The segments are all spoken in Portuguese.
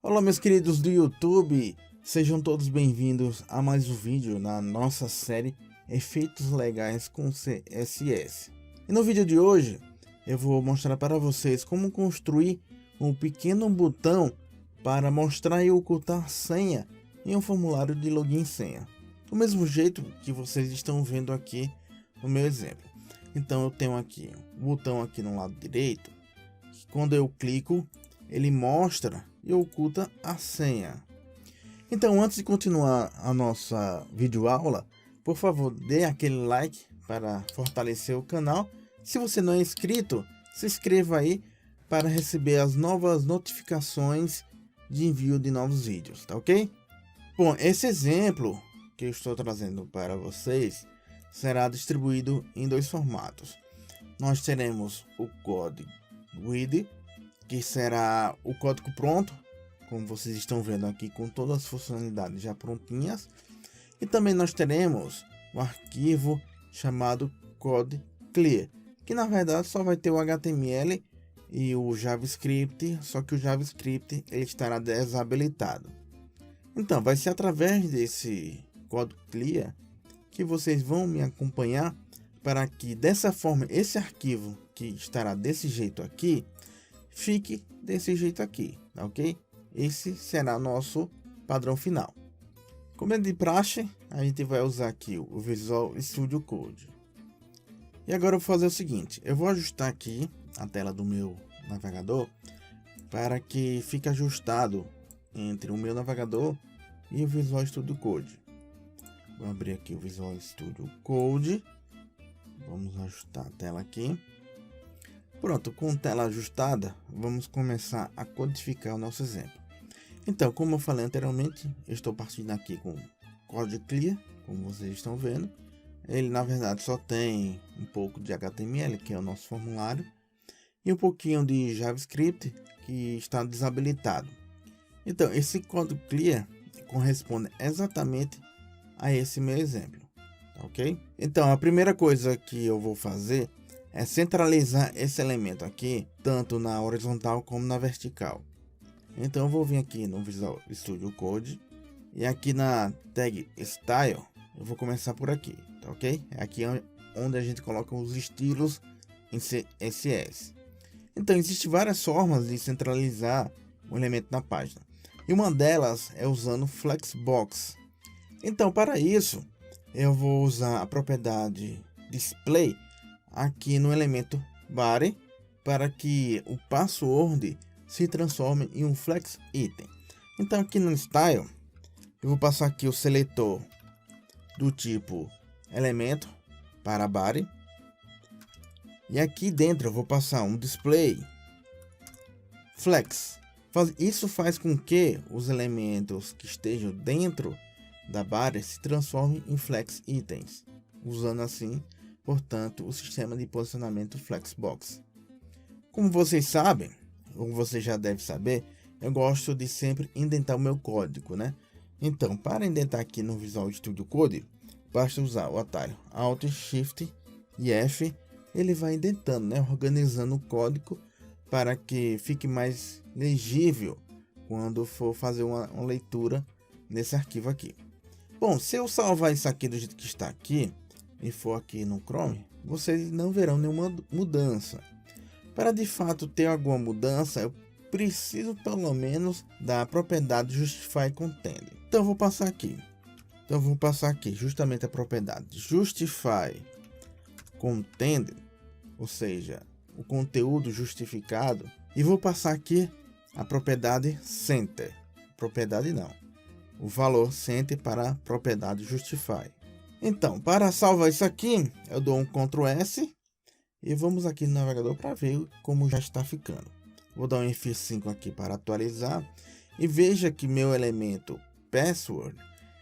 Olá, meus queridos do YouTube, sejam todos bem-vindos a mais um vídeo na nossa série Efeitos Legais com CSS. E no vídeo de hoje eu vou mostrar para vocês como construir um pequeno botão para mostrar e ocultar senha em um formulário de login e senha, do mesmo jeito que vocês estão vendo aqui no meu exemplo. Então eu tenho aqui um botão aqui no lado direito, que quando eu clico ele mostra e oculta a senha. Então, antes de continuar a nossa videoaula, por favor, dê aquele like para fortalecer o canal. Se você não é inscrito, se inscreva aí para receber as novas notificações de envio de novos vídeos, tá ok? Bom, esse exemplo que eu estou trazendo para vocês será distribuído em dois formatos. Nós teremos o código GUID, que será o código pronto, como vocês estão vendo aqui, com todas as funcionalidades já prontinhas. E também nós teremos um arquivo chamado Code Clear, que na verdade só vai ter o HTML e o JavaScript, só que o JavaScript ele estará desabilitado. Então vai ser através desse Code Clear que vocês vão me acompanhar, para que dessa forma esse arquivo que estará desse jeito aqui fique desse jeito aqui, tá ok? Esse será nosso padrão final. Como é de praxe, a gente vai usar aqui o Visual Studio Code. E agora eu vou fazer o seguinte, eu vou ajustar aqui a tela do meu navegador para que fique ajustado entre o meu navegador e o Visual Studio Code. Vou abrir aqui o Visual Studio Code. Vamos ajustar a tela aqui. Pronto, com tela ajustada, vamos começar a codificar o nosso exemplo. Então, como eu falei anteriormente, eu estou partindo aqui com Code Clear, como vocês estão vendo. Ele na verdade só tem um pouco de HTML, que é o nosso formulário, e um pouquinho de JavaScript, que está desabilitado. Então, esse Code Clear corresponde exatamente a esse meu exemplo, tá ok? Então, a primeira coisa que eu vou fazer é centralizar esse elemento aqui, tanto na horizontal como na vertical. Então eu vou vir aqui no Visual Studio Code e aqui na tag Style, eu vou começar por aqui, tá ok? É aqui onde a gente coloca os estilos em CSS. Então existem várias formas de centralizar um elemento na página, e uma delas é usando Flexbox. Então para isso eu vou usar a propriedade Display aqui no elemento body, para que o password se transforme em um flex item. Então aqui no style eu vou passar aqui o seletor do tipo elemento para body, e aqui dentro eu vou passar um display flex. Isso faz com que os elementos que estejam dentro da body se transformem em flex itens, usando assim, portanto, o sistema de posicionamento Flexbox. Como vocês sabem, ou você já deve saber, eu gosto de sempre indentar o meu código, né? Então, para indentar aqui no Visual Studio Code, basta usar o atalho Alt, Shift e F. Ele vai indentando, né? Organizando o código para que fique mais legível quando for fazer uma leitura nesse arquivo aqui. Bom, se eu salvar isso aqui do jeito que está aqui e for aqui no Chrome, vocês não verão nenhuma mudança. Para de fato ter alguma mudança, eu preciso pelo menos da propriedade Justify Content. Então eu vou passar aqui. Justamente a propriedade Justify Content, ou seja, o conteúdo justificado, e vou passar aqui a propriedade Center. Propriedade não, o valor Center para a propriedade Justify. Então, para salvar isso aqui, eu dou um Ctrl S e vamos aqui no navegador para ver como já está ficando. Vou dar um F5 aqui para atualizar e veja que meu elemento password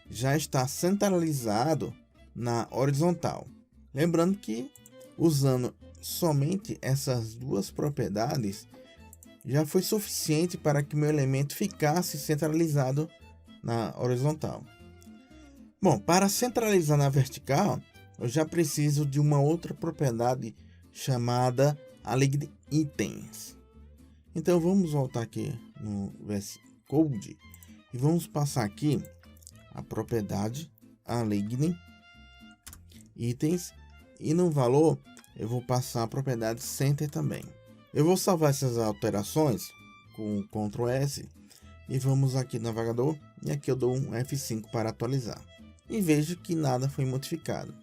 já está centralizado na horizontal. Lembrando que usando somente essas duas propriedades já foi suficiente para que meu elemento ficasse centralizado na horizontal. Bom, para centralizar na vertical, eu já preciso de uma outra propriedade chamada Aligned Items. Então vamos voltar aqui no Code e vamos passar aqui a propriedade align itens e no valor eu vou passar a propriedade center também. Eu vou salvar essas alterações com Ctrl S e vamos aqui no navegador e aqui eu dou um F5 para atualizar e vejo que nada foi modificado.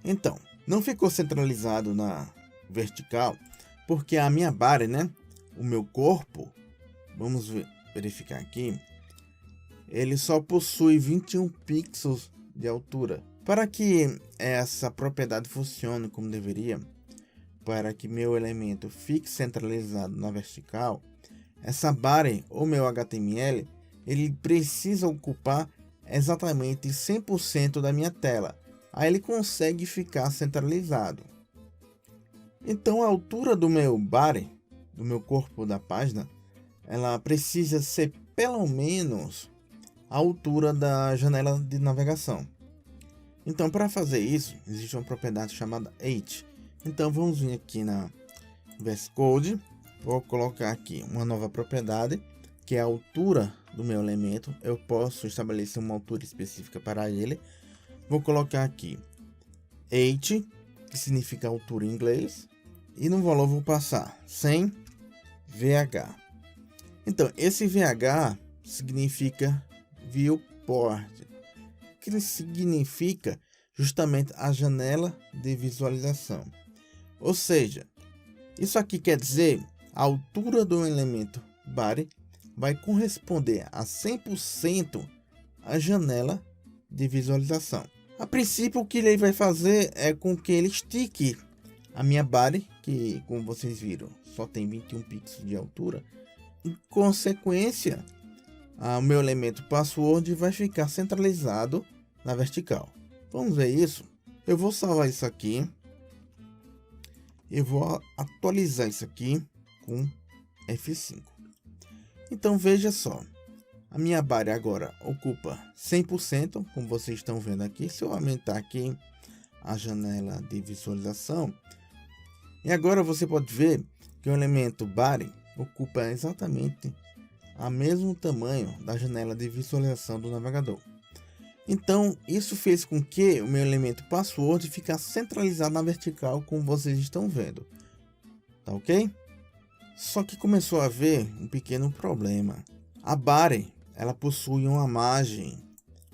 Então, não ficou centralizado na vertical porque a minha body, né, o meu corpo, vamos verificar aqui, ele só possui 21 pixels de altura. Para que essa propriedade funcione como deveria, para que meu elemento fique centralizado na vertical, essa body ou meu HTML, ele precisa ocupar exatamente 100% da minha tela. Aí ele consegue ficar centralizado. Então a altura do meu body, do meu corpo da página, ela precisa ser pelo menos a altura da janela de navegação. Então, para fazer isso, existe uma propriedade chamada height. Então, vamos vir aqui na VS Code. Vou colocar aqui uma nova propriedade, que é a altura do meu elemento. Eu posso estabelecer uma altura específica para ele. Vou colocar aqui height, que significa altura em inglês. E no valor vou passar 100 VH. Então, esse VH significa viewport, que significa justamente a janela de visualização. Ou seja, isso aqui quer dizer a altura do elemento body vai corresponder a 100% à janela de visualização. A princípio, o que ele vai fazer é com que ele estique a minha body, que como vocês viram só tem 21 pixels de altura. Em consequência, o meu elemento password vai ficar centralizado na vertical. Vamos ver isso. Eu vou salvar isso aqui. Eu vou atualizar isso aqui com F5. Então veja só. A minha body agora ocupa 100%, como vocês estão vendo aqui. Se eu aumentar aqui a janela de visualização. E agora você pode ver que o elemento body ocupa exatamente o mesmo tamanho da janela de visualização do navegador. Então, isso fez com que o meu elemento password ficasse centralizado na vertical, como vocês estão vendo. Tá ok? Só que começou a haver um pequeno problema. A body, ela possui uma margem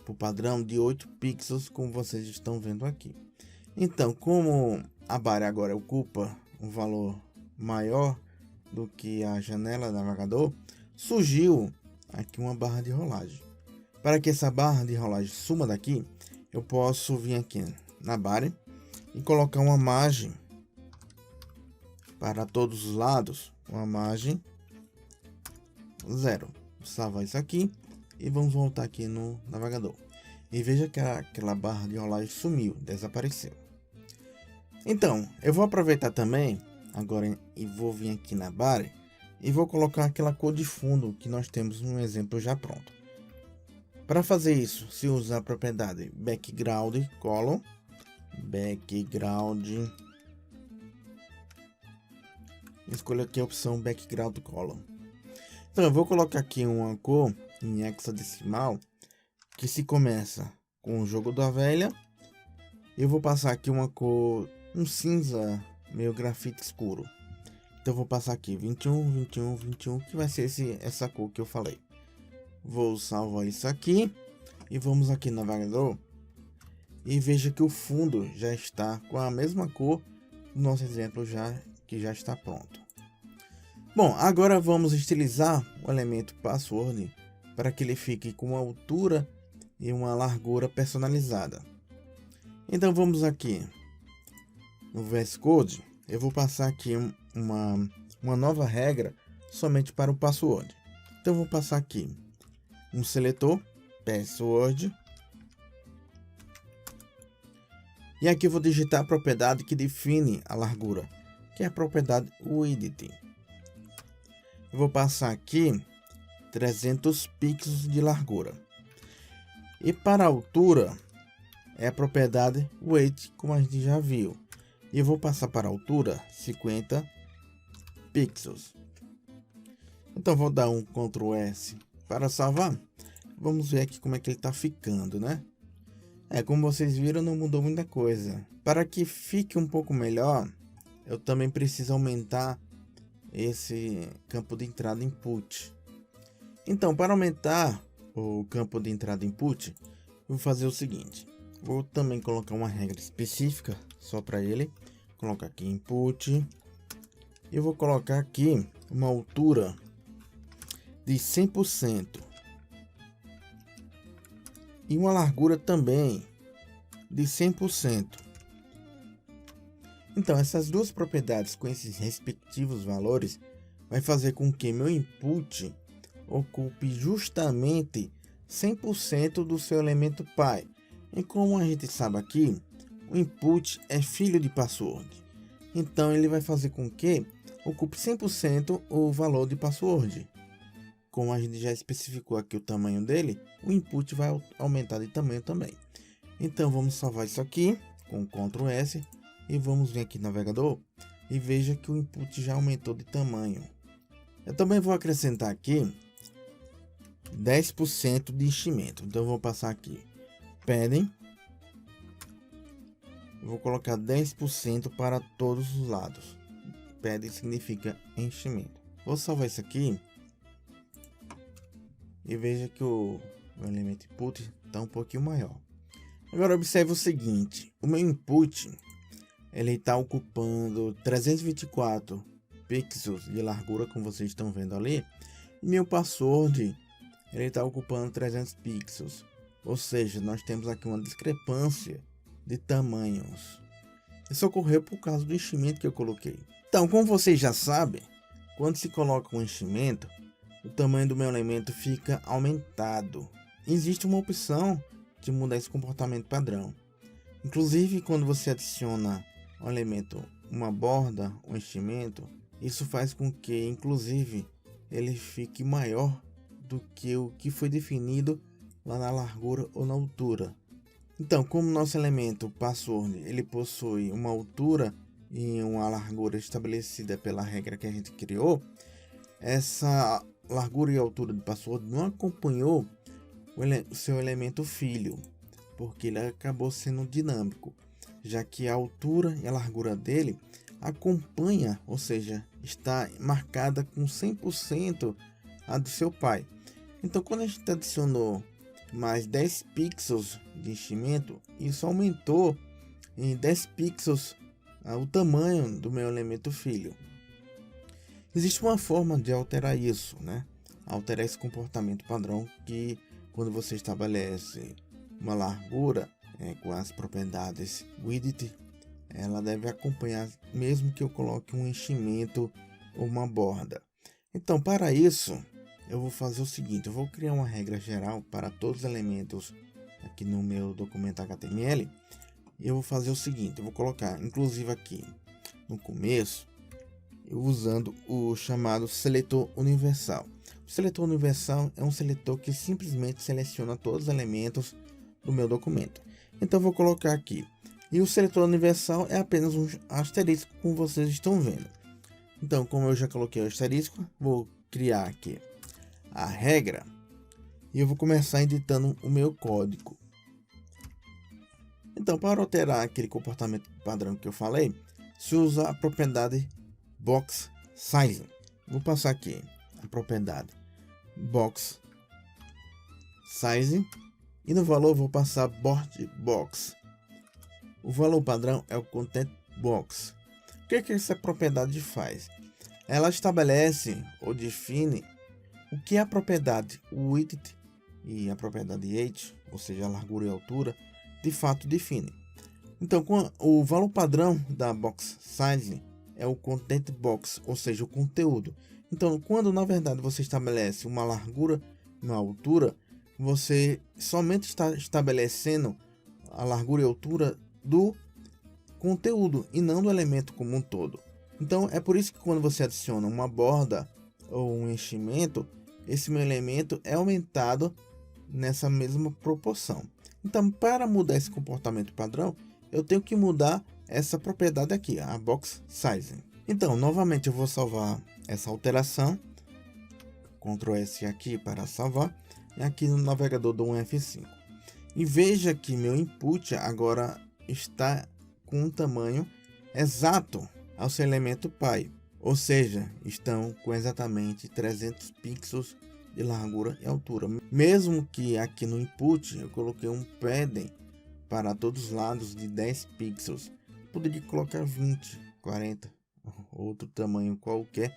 por padrão de 8 pixels, como vocês estão vendo aqui. Então, como a body agora ocupa um valor maior do que a janela do navegador, surgiu aqui uma barra de rolagem. Para que essa barra de rolagem suma daqui, eu posso vir aqui na body e colocar uma margem para todos os lados, uma margem 0. Vou salvar isso aqui e vamos voltar aqui no navegador. E veja que aquela barra de rolagem sumiu, desapareceu. Então, eu vou aproveitar também agora e vou vir aqui na body e vou colocar aquela cor de fundo que nós temos um exemplo já pronto. Para fazer isso, se usa a propriedade background color, escolha aqui a opção background color. Então eu vou colocar aqui uma cor em hexadecimal que se começa com o jogo da velha. Eu vou passar aqui uma cor, um cinza meio grafite escuro. Então eu vou passar aqui 21, 21, 21, que vai ser essa cor que eu falei. Vou salvar isso aqui e vamos aqui no navegador e veja que o fundo já está com a mesma cor do nosso exemplo que já está pronto. Bom, agora vamos estilizar o elemento password para que ele fique com uma altura e uma largura personalizada. Então vamos aqui no VS Code, eu vou passar aqui uma nova regra somente para o password. Então eu vou passar aqui um seletor password e aqui eu vou digitar a propriedade que define a largura, que é a propriedade width. Eu vou passar aqui 300 pixels de largura e para a altura é a propriedade weight, como a gente já viu, e eu vou passar para a altura 50 pixels. Então vou dar um Ctrl S para salvar. Vamos ver aqui como é que ele está ficando, né? Como vocês viram, não mudou muita coisa. Para que fique um pouco melhor, eu também preciso aumentar esse campo de entrada input. Então, para aumentar o campo de entrada input, eu vou fazer o seguinte. Vou também colocar uma regra específica só para ele. Colocar aqui input. Eu vou colocar aqui uma altura de 100%. E uma largura também de 100%. Então, essas duas propriedades com esses respectivos valores vai fazer com que meu input ocupe justamente 100% do seu elemento pai. E como a gente sabe aqui, o input é filho de password. Então, ele vai fazer com que ocupe 100% o valor de password. Como a gente já especificou aqui o tamanho dele, o input vai aumentar de tamanho também. Então vamos salvar isso aqui com Ctrl S e vamos vir aqui no navegador e veja que o input já aumentou de tamanho. Eu também vou acrescentar aqui 10% de enchimento. Então eu vou passar aqui padding. Vou colocar 10% para todos os lados. Padding significa enchimento. Vou salvar isso aqui. E veja que o meu elemento input está um pouquinho maior. Agora observe o seguinte, o meu input ele está ocupando 324 pixels de largura, como vocês estão vendo ali. E meu password ele está ocupando 300 pixels. Ou seja, nós temos aqui uma discrepância de tamanhos. Isso ocorreu por causa do enchimento que eu coloquei. Então, como vocês já sabem, quando se coloca um enchimento, o tamanho do meu elemento fica aumentado. Existe uma opção de mudar esse comportamento padrão. Inclusive, quando você adiciona um elemento, uma borda, um enchimento, isso faz com que, inclusive, ele fique maior do que o que foi definido lá na largura ou na altura. Então, como nosso elemento password ele possui uma altura e uma largura estabelecida pela regra que a gente criou, essa largura e altura do password não acompanhou o seu elemento filho, porque ele acabou sendo dinâmico, já que a altura e a largura dele acompanha, ou seja, está marcada com 100% a do seu pai. Então, quando a gente adicionou mais 10 pixels de enchimento, isso aumentou em 10 pixels o tamanho do meu elemento filho. Existe uma forma de alterar isso, né? Alterar esse comportamento padrão que quando você estabelece uma largura com as propriedades width, ela deve acompanhar mesmo que eu coloque um enchimento ou uma borda. Então, para isso, eu vou fazer o seguinte, eu vou criar uma regra geral para todos os elementos aqui no meu documento HTML. E eu vou fazer o seguinte, eu vou colocar, inclusive aqui no começo, usando o chamado seletor universal. O seletor universal é um seletor que simplesmente seleciona todos os elementos do meu documento. Então eu vou colocar aqui. E o seletor universal é apenas um asterisco, como vocês estão vendo. Então, como eu já coloquei o asterisco, vou criar aqui a regra. E eu vou começar editando o meu código. Então, para alterar aquele comportamento padrão que eu falei, se usa a propriedade box size. Vou passar aqui a propriedade box size e no valor vou passar board box. O valor padrão é o content box. O que essa propriedade faz? Ela estabelece ou define o que a propriedade width e a propriedade height, ou seja, a largura e altura, de fato define. Então, o valor padrão da box size é o content box, ou seja, o conteúdo. Então, quando na verdade você estabelece uma largura e uma altura, você somente está estabelecendo a largura e altura do conteúdo e não do elemento como um todo. Então, é por isso que quando você adiciona uma borda ou um enchimento, esse meu elemento é aumentado nessa mesma proporção. Então, para mudar esse comportamento padrão, eu tenho que mudar essa propriedade aqui, a box size. Então, novamente eu vou salvar essa alteração Ctrl S aqui para salvar. E aqui no navegador dou um F5. E veja que meu input agora está com um tamanho exato ao seu elemento pai. Ou seja, estão com exatamente 300 pixels de largura e altura. Mesmo que aqui no input eu coloquei um padding para todos os lados de 10 pixels. Poderia colocar 20, 40, outro tamanho qualquer,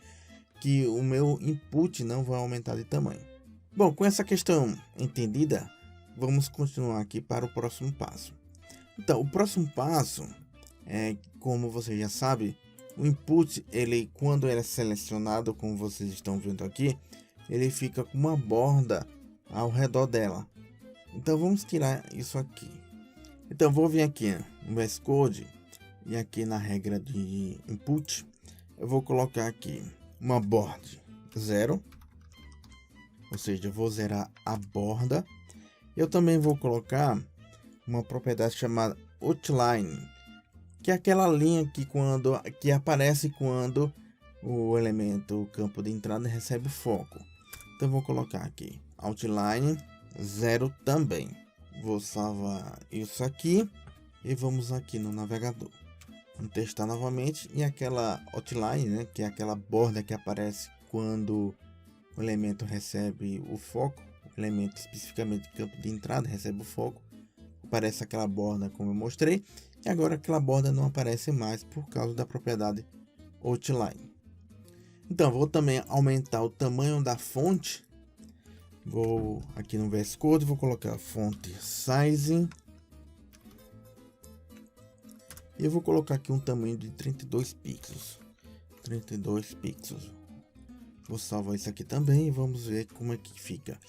que o meu input não vai aumentar de tamanho. Bom, com essa questão entendida, vamos continuar aqui para o próximo passo. Então, o próximo passo é, como você já sabe, o input, ele quando ele é selecionado, como vocês estão vendo aqui, ele fica com uma borda ao redor dela. Então vamos tirar isso aqui. Então vou vir aqui no VS Code e aqui na regra de input, eu vou colocar aqui uma borda 0, ou seja, eu vou zerar a borda. Eu também vou colocar uma propriedade chamada outline, que é aquela linha que aparece quando o elemento, o campo de entrada, recebe foco. Então vou colocar aqui outline 0 também. Vou salvar isso aqui e vamos aqui no navegador. Vamos testar novamente, e aquela outline, né, que é aquela borda que aparece quando o elemento recebe o foco, o elemento especificamente campo de entrada recebe o foco, aparece aquela borda como eu mostrei, e agora aquela borda não aparece mais por causa da propriedade outline. Então vou também aumentar o tamanho da fonte. Vou aqui no VS Code, vou colocar fonte size e eu vou colocar aqui um tamanho de 32 pixels. 32 pixels. Vou salvar isso aqui também e vamos ver como é que fica.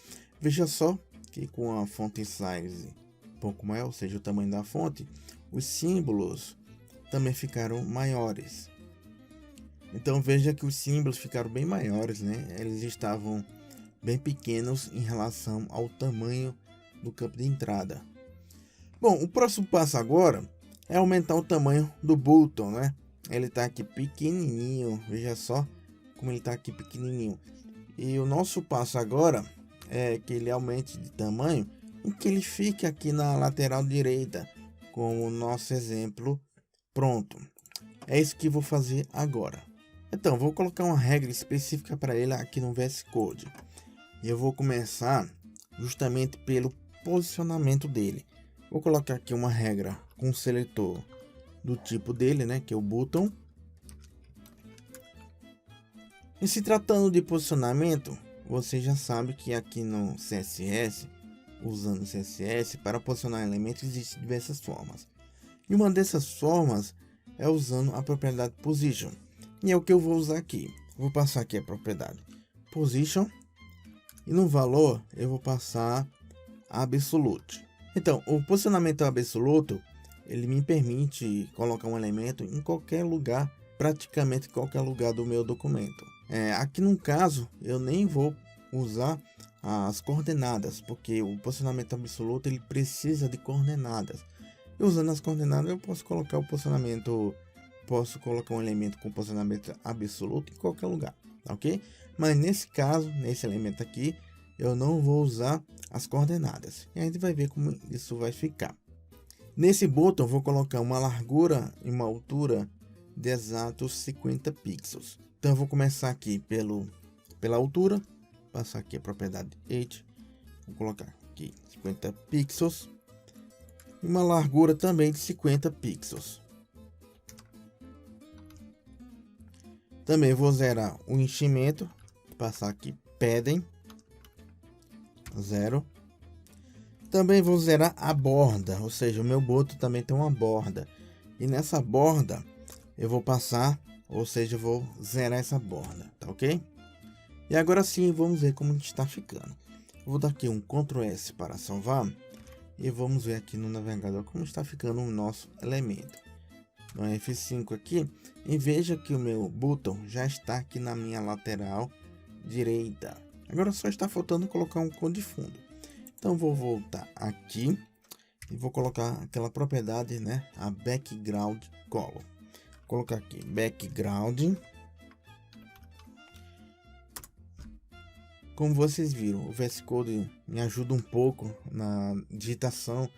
Veja só que com a fonte size um pouco maior, ou seja, o tamanho da fonte, os símbolos também ficaram maiores. Então veja que os símbolos ficaram bem maiores, né? Eles estavam bem pequenos em relação ao tamanho do campo de entrada. Bom, o próximo passo agora é aumentar o tamanho do botão, né? Ele está aqui pequenininho, veja só como ele está aqui pequenininho. E o nosso passo agora é que ele aumente de tamanho e que ele fique aqui na lateral direita, com o nosso exemplo pronto. É isso que vou fazer agora. Então, vou colocar uma regra específica para ele aqui no VS Code. E eu vou começar justamente pelo posicionamento dele. Vou colocar aqui uma regra com o seletor do tipo dele, né, que é o button. E se tratando de posicionamento, você já sabe que aqui no CSS, usando o CSS, para posicionar elementos existem diversas formas. E uma dessas formas é usando a propriedade position. E é o que eu vou usar aqui. Vou passar aqui a propriedade position e no valor eu vou passar absolute. Então, o posicionamento absoluto, ele me permite colocar um elemento em qualquer lugar, praticamente qualquer lugar do meu documento. Aqui no caso, eu nem vou usar as coordenadas, porque o posicionamento absoluto ele precisa de coordenadas. E usando as coordenadas eu posso colocar o posicionamento, posso colocar um elemento com posicionamento absoluto em qualquer lugar, ok? Mas nesse caso, nesse elemento aqui, eu não vou usar as coordenadas. E a gente vai ver como isso vai ficar. Nesse botão, eu vou colocar uma largura e uma altura de exatos 50 pixels. Então, eu vou começar aqui pela altura. Passar aqui a propriedade height. Vou colocar aqui 50 pixels. E uma largura também de 50 pixels. Também vou zerar o enchimento. Passar aqui padding 0. Também vou zerar a borda, ou seja, o meu boto também tem uma borda. E nessa borda eu vou passar, ou seja, eu vou zerar essa borda, tá ok? E agora sim, vamos ver como está ficando. Vou dar aqui um Ctrl S para salvar. E vamos ver aqui no navegador como está ficando o nosso elemento. Então F5 aqui. E veja que o meu botão já está aqui na minha lateral direita. Agora só está faltando colocar um cor de fundo. Então vou voltar aqui e vou colocar aquela propriedade, né, a background color. Vou colocar aqui background como vocês viram, o VS Code me ajuda um pouco na digitação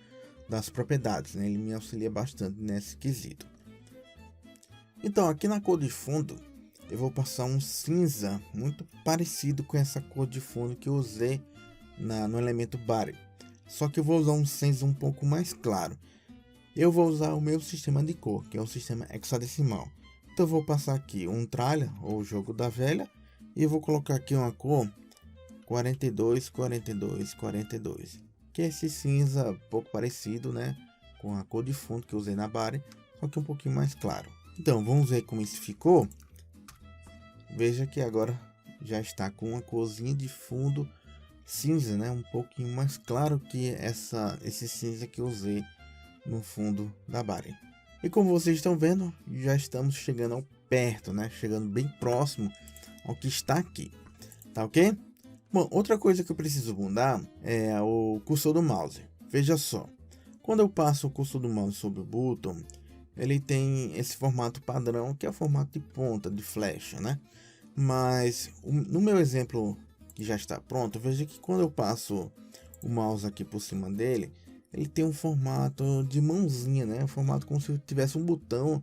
das propriedades, né? Ele me auxilia bastante nesse quesito. Então, aqui na cor de fundo, eu vou passar um cinza muito parecido com essa cor de fundo que eu usei no elemento body. Só que eu vou usar um cinza um pouco mais claro. Eu vou usar o meu sistema de cor, que é o sistema hexadecimal. Então eu vou passar aqui um tralha, ou jogo da velha, e eu vou colocar aqui uma cor 42, 42, 42. Que é esse cinza um pouco parecido, né, com a cor de fundo que eu usei na body, só que um pouquinho mais claro. Então vamos ver como isso ficou. Veja que agora já está com uma corzinha de fundo cinza, né? Um pouquinho mais claro que esse cinza que eu usei no fundo da body. E como vocês estão vendo, já estamos chegando ao perto, né? Chegando bem próximo ao que está aqui, tá ok? Bom, outra coisa que eu preciso mudar é o cursor do mouse. Veja só, quando eu passo o cursor do mouse sobre o botão, ele tem esse formato padrão, que é o formato de ponta, de flecha, né? Mas no meu exemplo que já está pronto, veja que quando eu passo o mouse aqui por cima dele, ele tem um formato de mãozinha, né? Um formato como se tivesse um botão,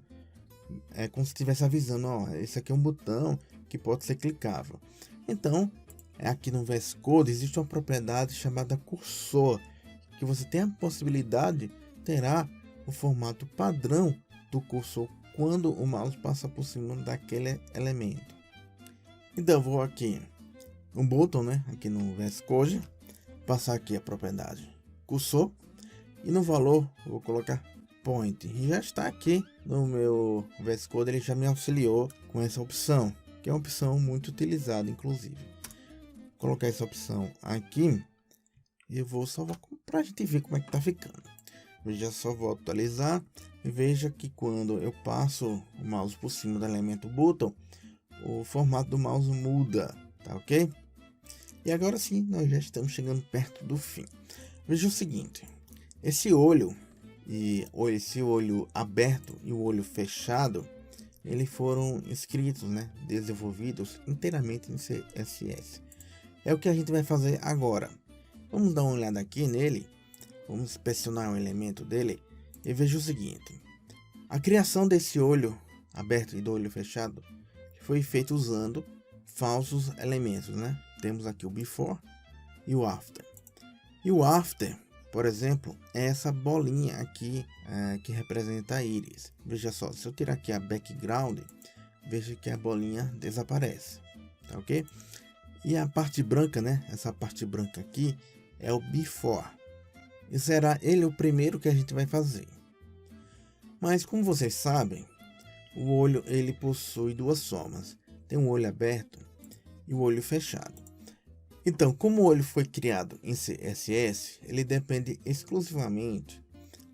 como se estivesse avisando, ó, esse aqui é um botão que pode ser clicável. Então, aqui no VS Code existe uma propriedade chamada cursor, que você tem a possibilidade, terá o formato padrão do cursor quando o mouse passa por cima daquele elemento. Então eu vou aqui um botão, né, aqui no VS Code, passar aqui a propriedade cursor e no valor eu vou colocar point. E já está aqui no meu VS Code, ele já me auxiliou com essa opção, que é uma opção muito utilizada inclusive. Vou colocar essa opção aqui e eu vou salvar para a gente ver como é que tá ficando. Eu já só vou atualizar e veja que quando eu passo o mouse por cima do elemento botão, o formato do mouse muda, tá ok? E agora sim, nós já estamos chegando perto do fim. Veja o seguinte, esse olho aberto e o olho fechado, eles foram escritos, né, desenvolvidos inteiramente em CSS. É o que a gente vai fazer agora. Vamos dar uma olhada aqui nele, vamos inspecionar o elemento dele e veja o seguinte. A criação desse olho aberto e do olho fechado foi feito usando falsos elementos, né? Temos aqui o before e o after. E o after, por exemplo, é essa bolinha aqui que representa a íris. Veja só, se eu tirar aqui a background, veja que a bolinha desaparece, tá ok? E a parte branca, né? Essa parte branca aqui é o before. E será ele o primeiro que a gente vai fazer. Mas como vocês sabem, o olho ele possui duas formas. Tem um olho aberto e o olho fechado. Então, como o olho foi criado em CSS, ele depende exclusivamente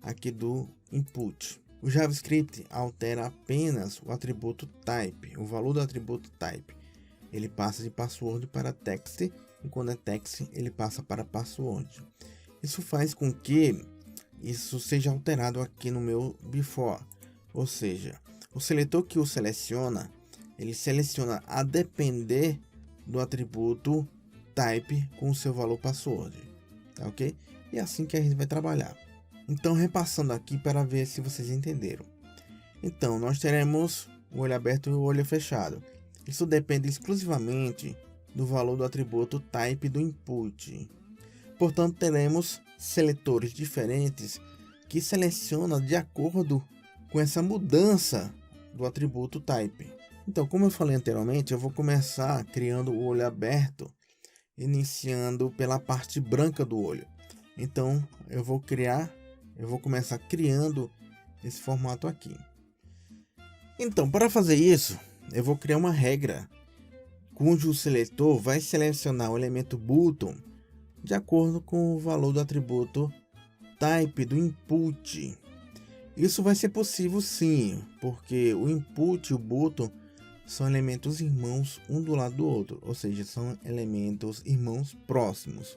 aqui do input. O JavaScript altera apenas o atributo type, o valor do atributo type. Ele passa de password para text, e quando é text, ele passa para password. Isso faz com que isso seja alterado aqui no meu before, ou seja, o seletor que o seleciona, ele seleciona a depender do atributo type com o seu valor password, tá ok? E é assim que a gente vai trabalhar. Então, repassando aqui para ver se vocês entenderam. Então, nós teremos o olho aberto e o olho fechado. Isso depende exclusivamente do valor do atributo type do input. Portanto, teremos seletores diferentes que selecionam de acordo com essa mudança do atributo type. Então, como eu falei anteriormente, eu vou começar criando o olho aberto, iniciando pela parte branca do olho. Então, eu vou começar criando esse formato aqui. Então, para fazer isso, eu vou criar uma regra cujo seletor vai selecionar o elemento button de acordo com o valor do atributo type do input. Isso vai ser possível sim, porque o input e o button são elementos irmãos um do lado do outro, ou seja, são elementos irmãos próximos.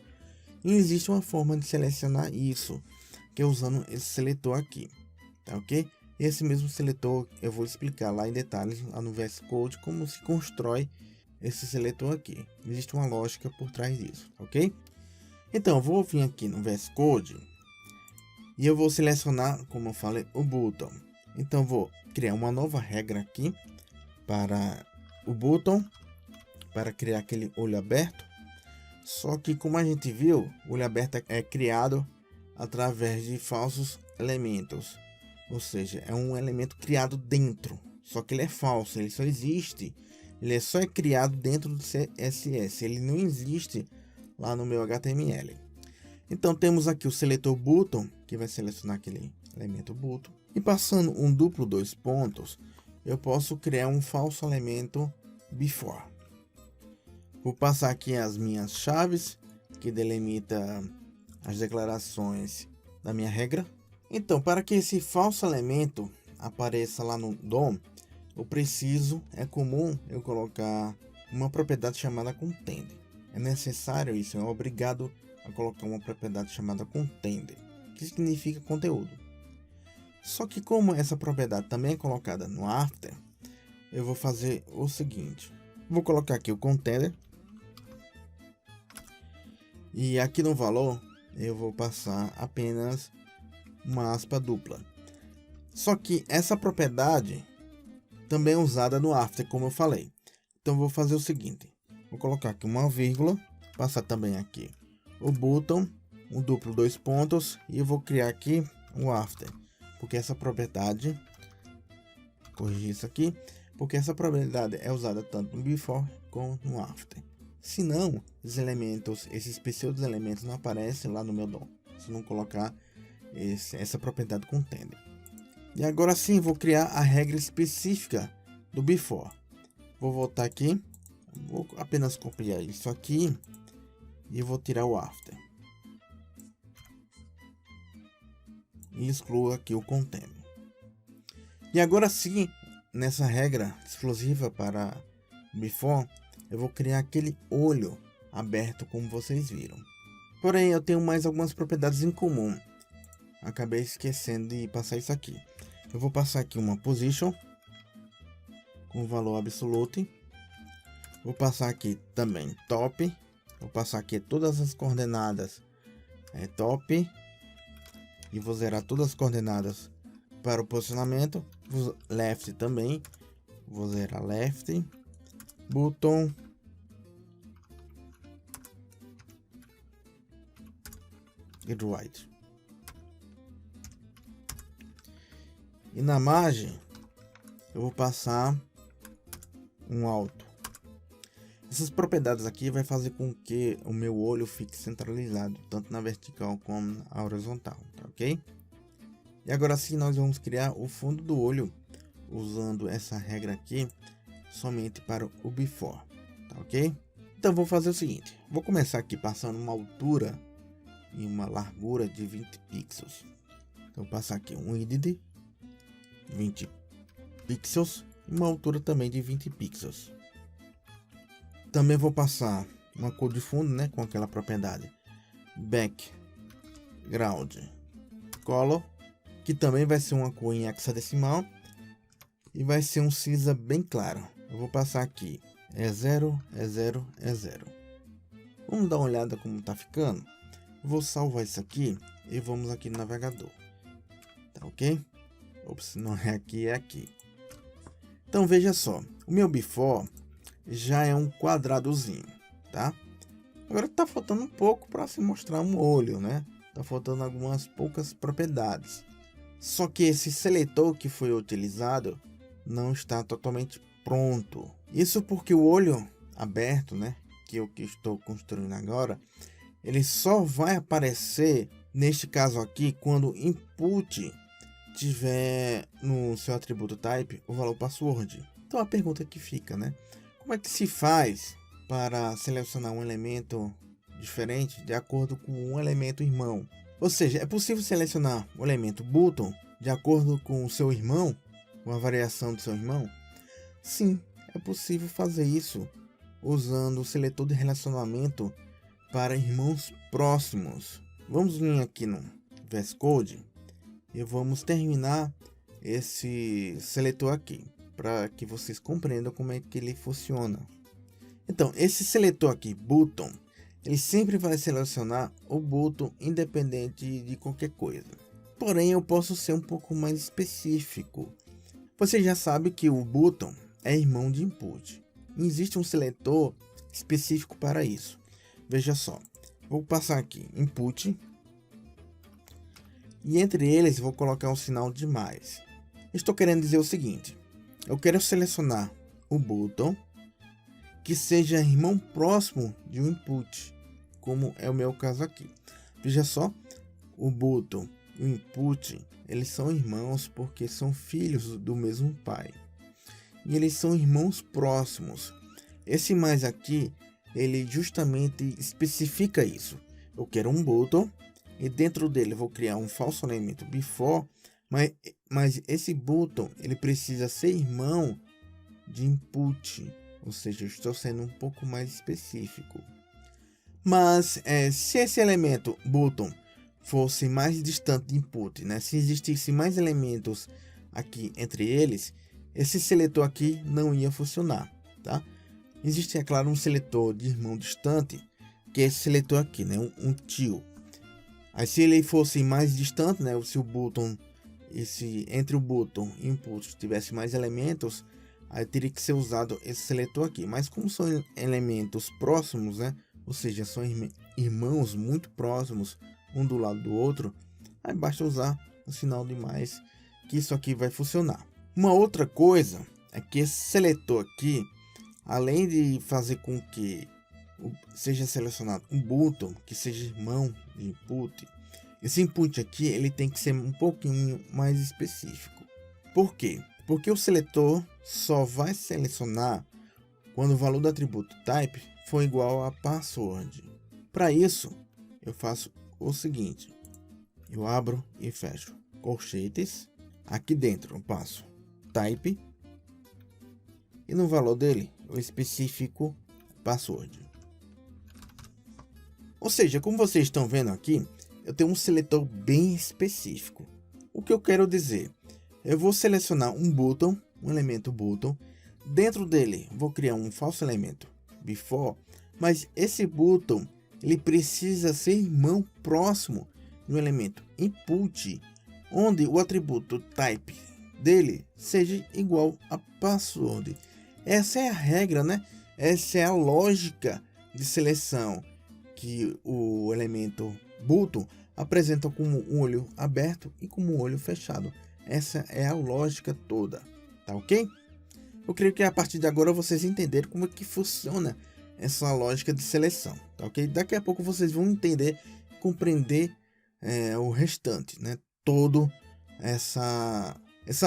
E existe uma forma de selecionar isso, que é usando esse seletor aqui, tá ok? Esse mesmo seletor eu vou explicar lá em detalhes lá no VS Code como se constrói esse seletor aqui. Existe uma lógica por trás disso, ok? Então, eu vou vir aqui no VS Code e eu vou selecionar, como eu falei, o button. Então, vou criar uma nova regra aqui para o button, para criar aquele olho aberto. Só que, como a gente viu, o olho aberto é criado através de falsos elementos. Ou seja, é um elemento criado dentro. Só que ele é falso, ele só existe. Ele só é criado dentro do CSS. Ele não existe lá no meu HTML. Então temos aqui o seletor button, que vai selecionar aquele elemento button. E passando um duplo dois pontos, eu posso criar um falso elemento before. Vou passar aqui as minhas chaves, que delimita as declarações da minha regra. Então, para que esse falso elemento apareça lá no DOM, é comum eu colocar uma propriedade chamada container. É necessário isso, é obrigado a colocar uma propriedade chamada container, que significa conteúdo. Só que como essa propriedade também é colocada no after, eu vou fazer o seguinte. Vou colocar aqui o container. E aqui no valor, eu vou passar apenas uma aspa dupla. Só que essa propriedade também é usada no after, como eu falei. Então vou fazer o seguinte. Vou colocar aqui uma vírgula. Passar também aqui o button. Um duplo dois pontos. E eu vou criar aqui o after. Porque essa propriedade... Corrigir isso aqui. Porque essa propriedade é usada tanto no before como no after. Se não, esses pseudo elementos não aparecem lá no meu DOM. Se não colocar essa propriedade container. E agora sim, vou criar a regra específica do before. Vou voltar aqui. Vou apenas copiar isso aqui. E vou tirar o after. E excluo aqui o container. E agora sim, nessa regra exclusiva para before, eu vou criar aquele olho aberto como vocês viram. Porém, eu tenho mais algumas propriedades em comum. Acabei esquecendo de passar isso aqui. Eu vou passar aqui uma position com valor absolute. Vou passar aqui também top. Vou passar aqui todas as coordenadas top. E vou zerar todas as coordenadas para o posicionamento. Left também. Vou zerar left. Button. E right. E na margem eu vou passar um alto. Essas propriedades aqui vai fazer com que o meu olho fique centralizado, tanto na vertical como na horizontal, tá ok? E agora sim nós vamos criar o fundo do olho usando essa regra aqui somente para o before, tá ok? Então vou fazer o seguinte, vou começar aqui passando uma altura e uma largura de 20 pixels. Então vou passar aqui um width 20 pixels e uma altura também de 20 pixels. Também vou passar uma cor de fundo, né, com aquela propriedade background color, que também vai ser uma cor em hexadecimal e vai ser um cinza bem claro. Eu vou passar aqui E0, E0, E0. Vamos dar uma olhada como tá ficando. Vou salvar isso aqui e vamos aqui no navegador, tá ok? Ops, não é aqui, é aqui. Então veja só, o meu before já é um quadradozinho, tá? Agora tá faltando um pouco para se mostrar um olho, né? Tá faltando algumas poucas propriedades. Só que esse seletor que foi utilizado não está totalmente pronto. Isso porque o olho aberto, né, que eu estou construindo agora, ele só vai aparecer neste caso aqui quando o input tiver no seu atributo type o valor password. Então a pergunta que fica, né? Como é que se faz para selecionar um elemento diferente de acordo com um elemento irmão? Ou seja, é possível selecionar o elemento button de acordo com o seu irmão, uma variação do seu irmão? Sim, é possível fazer isso usando o seletor de relacionamento para irmãos próximos. Vamos vir aqui no VS Code e vamos terminar esse seletor aqui, para que vocês compreendam como é que ele funciona. Então, esse seletor aqui, button, ele sempre vai selecionar o button independente de qualquer coisa. Porém, eu posso ser um pouco mais específico. Você já sabe que o button é irmão de input. Existe um seletor específico para isso. Veja só, vou passar aqui input e entre eles vou colocar um sinal de mais. Estou querendo dizer o seguinte: eu quero selecionar o button que seja irmão próximo de um input, como é o meu caso aqui. Veja só, o button e o input, eles são irmãos porque são filhos do mesmo pai. E eles são irmãos próximos. Esse mais aqui, ele justamente especifica isso. Eu quero um button e dentro dele vou criar um falso elemento before, mas esse button ele precisa ser irmão de input, ou seja, eu estou sendo um pouco mais específico. Mas se esse elemento button fosse mais distante de input, né? Se existisse mais elementos aqui entre eles, esse seletor aqui não ia funcionar, tá? Existe, é claro, um seletor de irmão distante, que é esse seletor aqui, né? Um tio. Aí se ele fosse mais distante, né? Se o button, entre o button e o input tivesse mais elementos, aí teria que ser usado esse seletor aqui. Mas como são elementos próximos, né? Ou seja, são irmãos muito próximos, um do lado do outro, aí basta usar o sinal de mais, que isso aqui vai funcionar. Uma outra coisa é que esse seletor aqui, além de fazer com que seja selecionado um button que seja irmão de input, esse input aqui ele tem que ser um pouquinho mais específico. Por quê? Porque o seletor só vai selecionar quando o valor do atributo type for igual a password. Para isso, eu faço o seguinte: eu abro e fecho colchetes. Aqui dentro eu passo type e no valor dele eu especifico password. Ou seja, como vocês estão vendo aqui, eu tenho um seletor bem específico. O que eu quero dizer? Eu vou selecionar um button, um elemento button. Dentro dele vou criar um falso elemento before, mas esse button ele precisa ser irmão próximo do elemento input, onde o atributo type dele seja igual a password. Essa é a regra, né? Essa é a lógica de seleção que o elemento button apresenta como um olho aberto e como um olho fechado. Essa é a lógica toda, tá ok? Eu creio que a partir de agora vocês entenderam como é que funciona essa lógica de seleção, tá ok? Daqui a pouco vocês vão entender, compreender o restante, né? Todo essa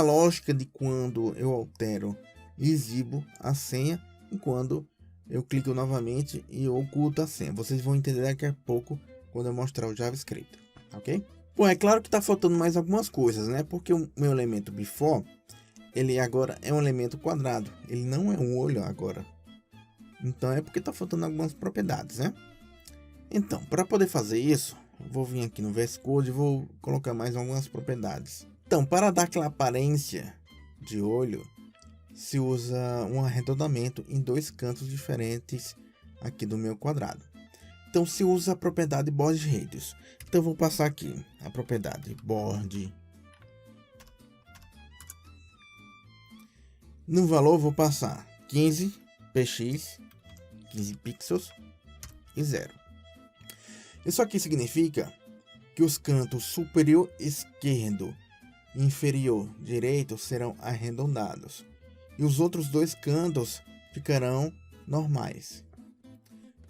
lógica de quando eu altero e exibo a senha e quando eu clico novamente e oculto a senha. Vocês vão entender daqui a pouco quando eu mostrar o JavaScript, ok? Bom, é claro que está faltando mais algumas coisas, né? Porque o meu elemento before, ele agora é um elemento quadrado, ele não é um olho agora. Então é porque está faltando algumas propriedades, né? Então, para poder fazer isso, eu vou vir aqui no VS Code e vou colocar mais algumas propriedades. Então, para dar aquela aparência de olho, se usa um arredondamento em dois cantos diferentes aqui do meu quadrado. Então se usa a propriedade Board Radius. Então eu vou passar aqui a propriedade Board. No valor vou passar 15 px, 15 pixels e 0. Isso aqui significa que os cantos superior esquerdo e inferior direito serão arredondados e os outros dois cantos ficarão normais.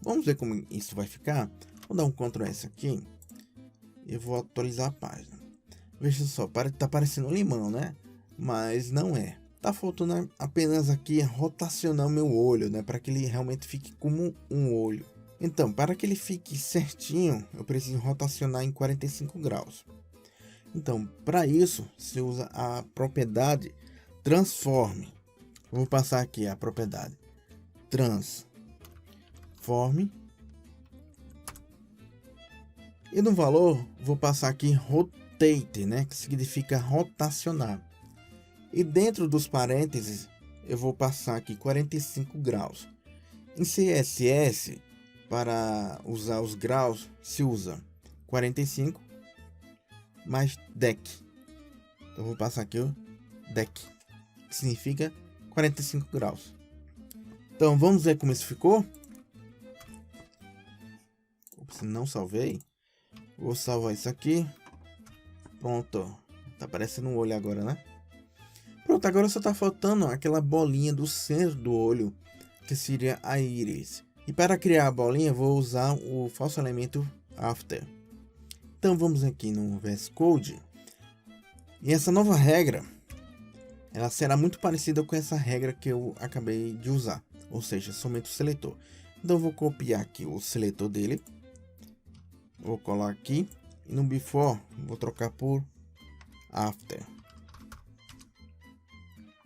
Vamos ver como isso vai ficar. Vou dar um Ctrl S aqui e vou atualizar a página. Veja só, tá parecendo um limão, né? Mas não é. Tá faltando apenas aqui rotacionar o meu olho, né? Para que ele realmente fique como um olho. Então, para que ele fique certinho, eu preciso rotacionar em 45 graus. Então, para isso, se usa a propriedade Transform. Vou passar aqui a propriedade Transform. E no valor, vou passar aqui Rotate, né? Que significa rotacionar. E dentro dos parênteses, eu vou passar aqui 45 graus. Em CSS, para usar os graus, se usa 45 mais dec. Então vou passar aqui o dec, que significa 45 graus. Então vamos ver como isso ficou. Se não salvei, vou salvar isso aqui. Pronto, tá parecendo um olho agora, né? Pronto, agora só tá faltando aquela bolinha do centro do olho, que seria a íris. E para criar a bolinha, eu vou usar o falso elemento after. Então vamos aqui no VS Code. E essa nova regra, ela será muito parecida com essa regra que eu acabei de usar, ou seja, somente o seletor. Então eu vou copiar aqui o seletor dele. Vou colar aqui e no before vou trocar por after.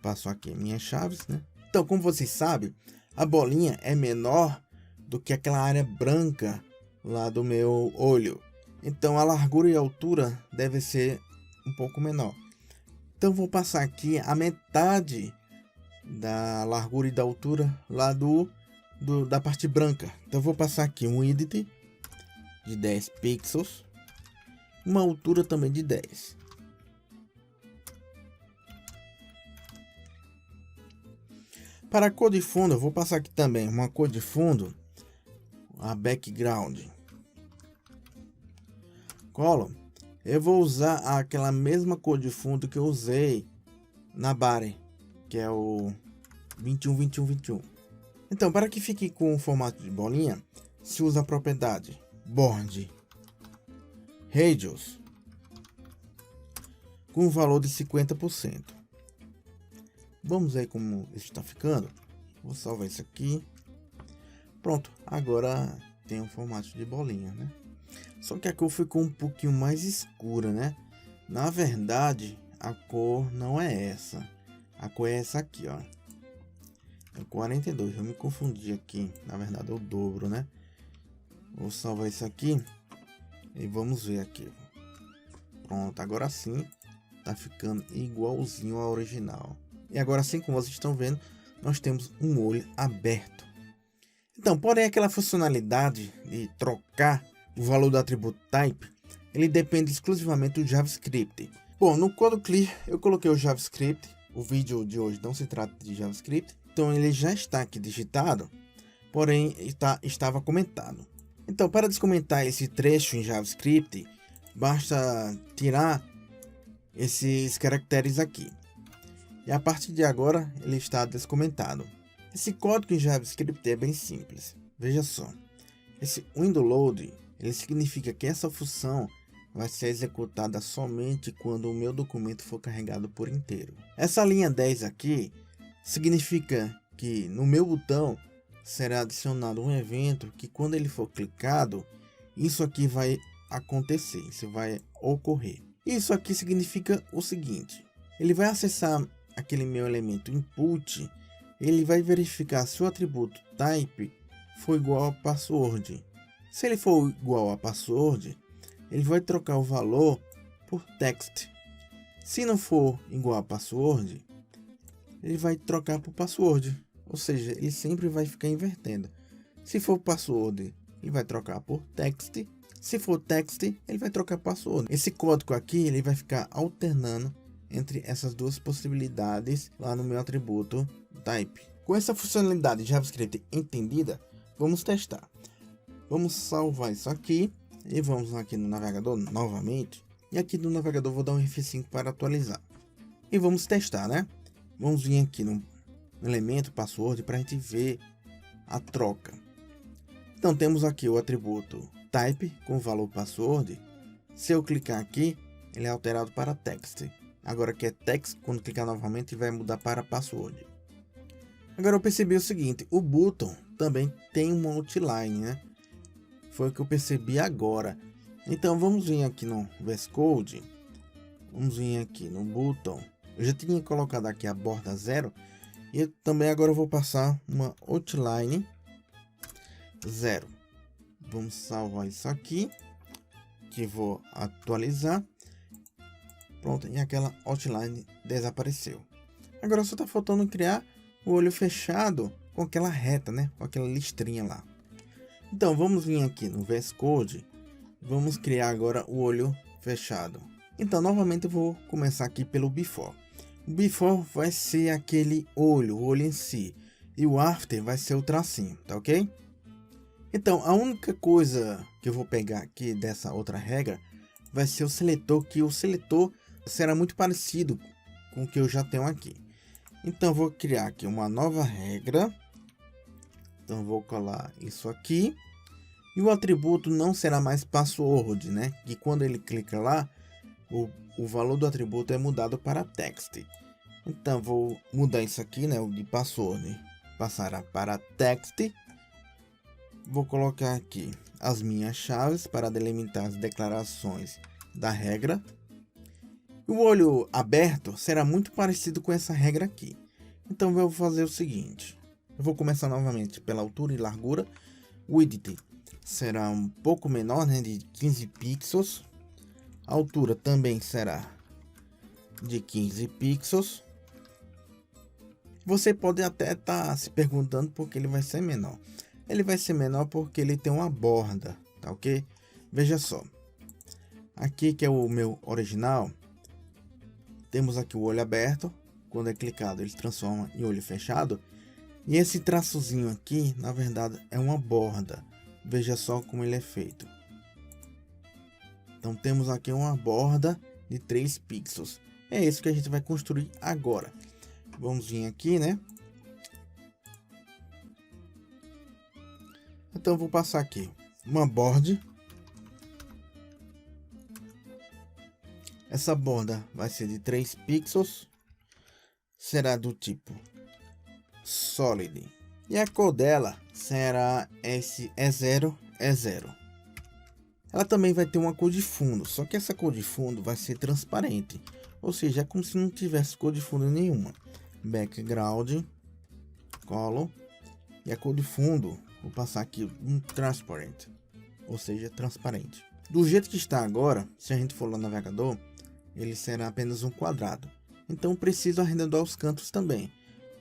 Passo aqui minhas chaves, né? Então, como vocês sabem, a bolinha é menor do que aquela área branca lá do meu olho. Então, a largura e a altura deve ser um pouco menor. Então, vou passar aqui a metade da largura e da altura lá da parte branca. Então, vou passar aqui um width de 10 pixels, uma altura também de 10. Para a cor de fundo, eu vou passar aqui também uma cor de fundo, a background color. Eu vou usar aquela mesma cor de fundo que eu usei na body, que é o 21, 21, 21. Então, para que fique com o formato de bolinha, se usa a propriedade Board Radius com o valor de 50%. Vamos ver como isso está ficando. Vou salvar isso aqui. Pronto, agora tem um formato de bolinha, né? Só que a cor ficou um pouquinho mais escura, né? Na verdade, a cor não é essa. A cor é essa aqui, ó. É 42, eu me confundi aqui. Na verdade é o dobro, né? Vou salvar isso aqui e vamos ver aqui. Pronto, agora sim tá ficando igualzinho ao original. E agora sim, como vocês estão vendo, nós temos um olho aberto. Então, porém, aquela funcionalidade de trocar o valor do atributo type, ele depende exclusivamente do JavaScript. Bom, no Code Clear eu coloquei o JavaScript. O vídeo de hoje não se trata de JavaScript, então ele já está aqui digitado, porém estava comentado. Então, para descomentar esse trecho em JavaScript, basta tirar esses caracteres aqui. E a partir de agora, ele está descomentado. Esse código em JavaScript é bem simples. Veja só. Esse window load, ele significa que essa função vai ser executada somente quando o meu documento for carregado por inteiro. Essa linha 10 aqui significa que no meu botão será adicionado um evento que, quando ele for clicado, isso aqui vai acontecer, isso vai ocorrer. Isso aqui significa o seguinte: ele vai acessar aquele meu elemento input, ele vai verificar se o atributo type for igual a password. Se ele for igual a password, ele vai trocar o valor por text. Se não for igual a password, ele vai trocar por password. Ou seja, ele sempre vai ficar invertendo. Se for password, ele vai trocar por text. Se for text, ele vai trocar password. Esse código aqui, ele vai ficar alternando entre essas duas possibilidades lá no meu atributo type. Com essa funcionalidade JavaScript entendida, vamos testar. Vamos salvar isso aqui e vamos aqui no navegador novamente. E aqui no navegador vou dar um F5 para atualizar. E vamos testar, né? Vamos vir aqui no elemento password para a gente ver a troca. Então temos aqui o atributo type com o valor password. Se eu clicar aqui, ele é alterado para text. Agora que é text, quando clicar novamente vai mudar para password. Agora eu percebi o seguinte: o button também tem uma outline, né? Foi o que eu percebi agora. Então vamos vir aqui no VS Code. Vamos vir aqui no button. Eu já tinha colocado aqui a borda 0. E eu também agora vou passar uma outline 0. Vamos salvar isso aqui, que vou atualizar. Pronto, e aquela outline desapareceu. Agora só está faltando criar o olho fechado com aquela reta, né? Com aquela listrinha lá. Então vamos vir aqui no VS Code. Vamos criar agora o olho fechado. Então novamente eu vou começar aqui pelo before. O before vai ser aquele olho, o olho em si. E o after vai ser o tracinho, tá ok? Então a única coisa que eu vou pegar aqui dessa outra regra vai ser o seletor, que o seletor será muito parecido com o que eu já tenho aqui. Então vou criar aqui uma nova regra. Então vou colar isso aqui. E o atributo não será mais password, né? Que quando ele clica lá, o valor do atributo é mudado para text. Então vou mudar isso aqui, né? O de password passará para text. Vou colocar aqui as minhas chaves para delimitar as declarações da regra. O olho aberto será muito parecido com essa regra aqui. Então eu vou fazer o seguinte. Eu vou começar novamente pela altura e largura. O width será um pouco menor, né, de 15 pixels. A altura também será de 15 pixels. Você pode até estar se perguntando por que ele vai ser menor. Ele vai ser menor porque ele tem uma borda, tá ok? Veja só. Aqui que é o meu original. Temos aqui o olho aberto. Quando é clicado ele se transforma em olho fechado. E esse traçozinho aqui, na verdade, é uma borda. Veja só como ele é feito. Então temos aqui uma borda de 3 pixels. É isso que a gente vai construir agora. Vamos vir aqui, né? Então eu vou passar aqui uma borda. Essa borda vai ser de 3 pixels. Será do tipo Solid. E a cor dela será esse E0, E0. Ela também vai ter uma cor de fundo, só que essa cor de fundo vai ser transparente. Ou seja, é como se não tivesse cor de fundo nenhuma. Background, color. E a cor de fundo, vou passar aqui um transparent. Ou seja, transparente. Do jeito que está agora, se a gente for lá no navegador, ele será apenas um quadrado. Então preciso arredondar os cantos também.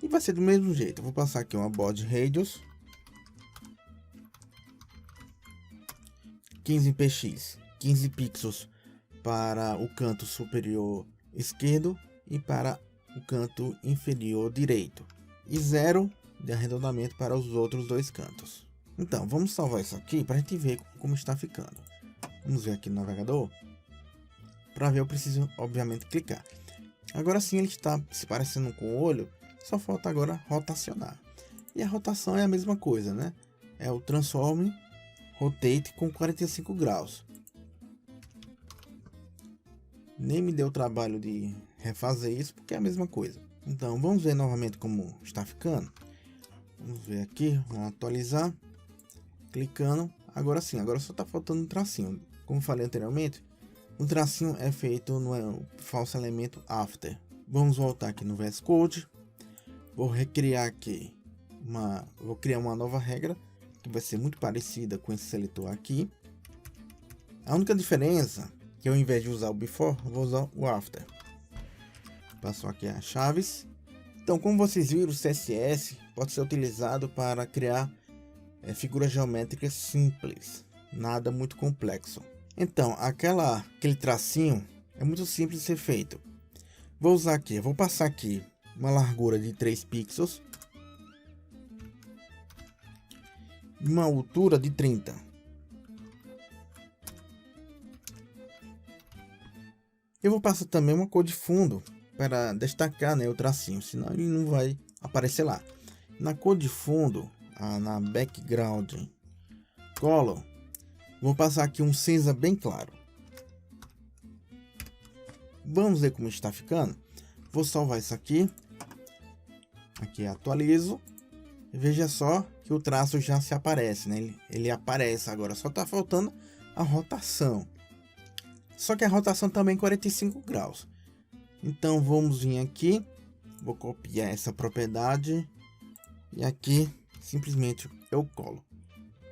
E vai ser do mesmo jeito. Eu vou passar aqui uma body radius 15 px, 15 pixels para o canto superior esquerdo e para o canto inferior direito. E 0 de arredondamento para os outros dois cantos. Então vamos salvar isso aqui para a gente ver como está ficando. Vamos ver aqui no navegador. Para ver eu preciso obviamente clicar. Agora sim ele está se parecendo com o olho. Só falta agora rotacionar. E a rotação é a mesma coisa, né? É o transform rotate com 45 graus. Nem me deu trabalho de refazer isso porque é a mesma coisa. Então vamos ver novamente como está ficando. Vamos ver aqui, vamos atualizar. Clicando. Agora sim, agora só está faltando um tracinho. Como falei anteriormente, o tracinho é feito no falso elemento after. Vamos voltar aqui no VS Code. Vou recriar aqui vou criar uma nova regra que vai ser muito parecida com esse seletor aqui. A única diferença é que ao invés de usar o before, eu vou usar o after. Passo aqui as chaves. Então, como vocês viram, o CSS pode ser utilizado para criar figuras geométricas simples, nada muito complexo. Então, aquele tracinho é muito simples de ser feito. Vou usar aqui, vou passar aqui uma largura de 3 pixels, uma altura de 30. Eu vou passar também uma cor de fundo para destacar, né, o tracinho, senão ele não vai aparecer lá. Na cor de fundo, na background color, vou passar aqui um cinza bem claro. Vamos ver como está ficando. Vou salvar isso aqui. Aqui atualizo. Veja só que o traço já se aparece, né? Ele aparece agora, só está faltando a rotação. Só que a rotação também é 45 graus. Então vamos vir aqui, vou copiar essa propriedade e aqui simplesmente eu colo.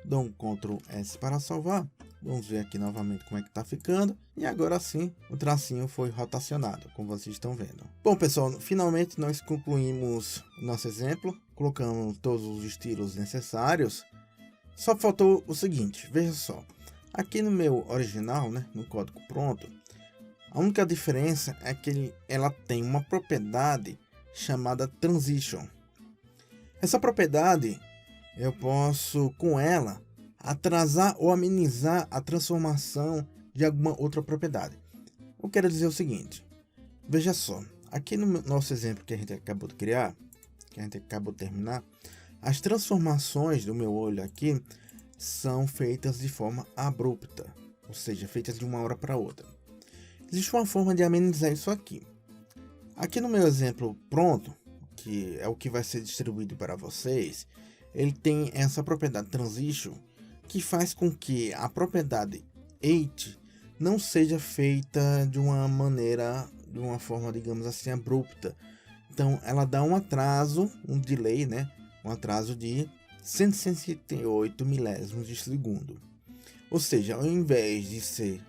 Dou um Ctrl S para salvar. Vamos ver aqui novamente como é que tá ficando. E agora sim, o tracinho foi rotacionado, como vocês estão vendo. Bom, pessoal, finalmente nós concluímos o nosso exemplo. Colocamos todos os estilos necessários. Só faltou o seguinte, veja só. Aqui no meu original, né, no código pronto, a única diferença é que ela tem uma propriedade chamada Transition. Essa propriedade, eu posso, com ela, atrasar ou amenizar a transformação de alguma outra propriedade. Eu quero dizer o seguinte, veja só, aqui no nosso exemplo que a gente acabou de criar, que a gente acabou de terminar, as transformações do meu olho aqui são feitas de forma abrupta, ou seja, feitas de uma hora para outra. Existe uma forma de amenizar isso aqui. Aqui no meu exemplo pronto, que é o que vai ser distribuído para vocês, ele tem essa propriedade Transition, que faz com que a propriedade Eight não seja feita de uma maneira, de uma forma, digamos assim, abrupta. Então ela dá um atraso, um delay, né? Um atraso de 168 milésimos de segundo. Ou seja, ao invés de ser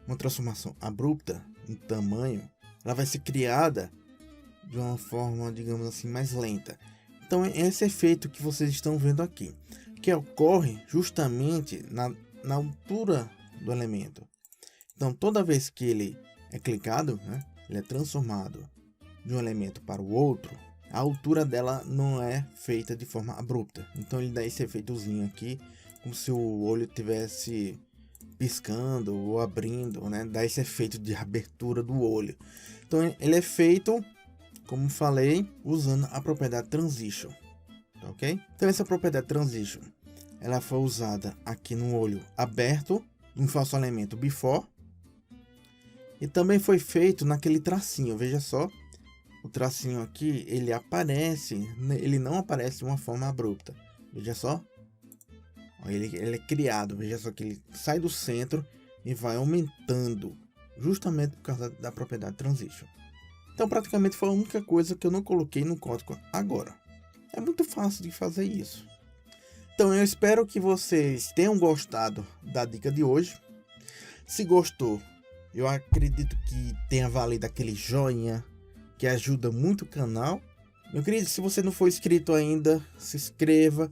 uma transformação abrupta em tamanho, ela vai ser criada de uma forma, digamos assim, mais lenta. Então é esse efeito que vocês estão vendo aqui, que ocorre justamente na altura do elemento. Então toda vez que ele é clicado, né, ele é transformado de um elemento para o outro, a altura dela não é feita de forma abrupta. Então ele dá esse efeitozinho aqui, como se o olho tivesse piscando ou abrindo, né? Dá esse efeito de abertura do olho. Então ele é feito, como falei, usando a propriedade Transition, tá ok? Então essa propriedade Transition, ela foi usada aqui no olho aberto, no falso elemento Before, e também foi feito naquele tracinho, veja só, o tracinho aqui, ele aparece, ele não aparece de uma forma abrupta, veja só, ele é criado, veja só que ele sai do centro e vai aumentando, justamente por causa da propriedade Transition. Então praticamente foi a única coisa que eu não coloquei no código agora. É muito fácil de fazer isso. Então eu espero que vocês tenham gostado da dica de hoje. Se gostou, eu acredito que tenha valido aquele joinha, que ajuda muito o canal. Meu querido, se você não for inscrito ainda, se inscreva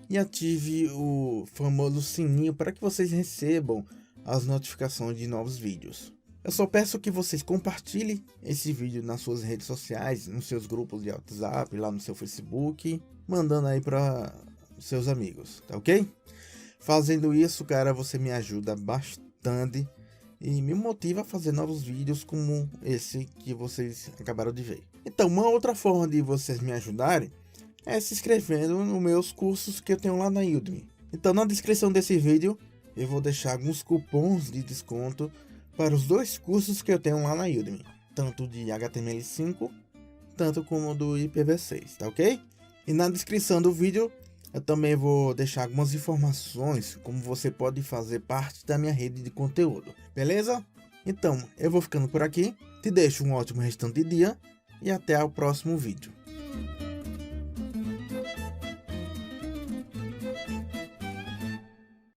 e ative o famoso sininho para que vocês recebam as notificações de novos vídeos. Eu só peço que vocês compartilhem esse vídeo nas suas redes sociais, nos seus grupos de WhatsApp, lá no seu Facebook, mandando aí para seus amigos, tá ok? Fazendo isso, cara, você me ajuda bastante e me motiva a fazer novos vídeos como esse que vocês acabaram de ver. Então, uma outra forma de vocês me ajudarem é se inscrevendo nos meus cursos que eu tenho lá na Udemy. Então, na descrição desse vídeo, eu vou deixar alguns cupons de desconto para os dois cursos que eu tenho lá na Udemy, tanto de HTML5, tanto como do IPv6, tá ok? E na descrição do vídeo, eu também vou deixar algumas informações como você pode fazer parte da minha rede de conteúdo, beleza? Então, eu vou ficando por aqui, te deixo um ótimo restante de dia e até o próximo vídeo.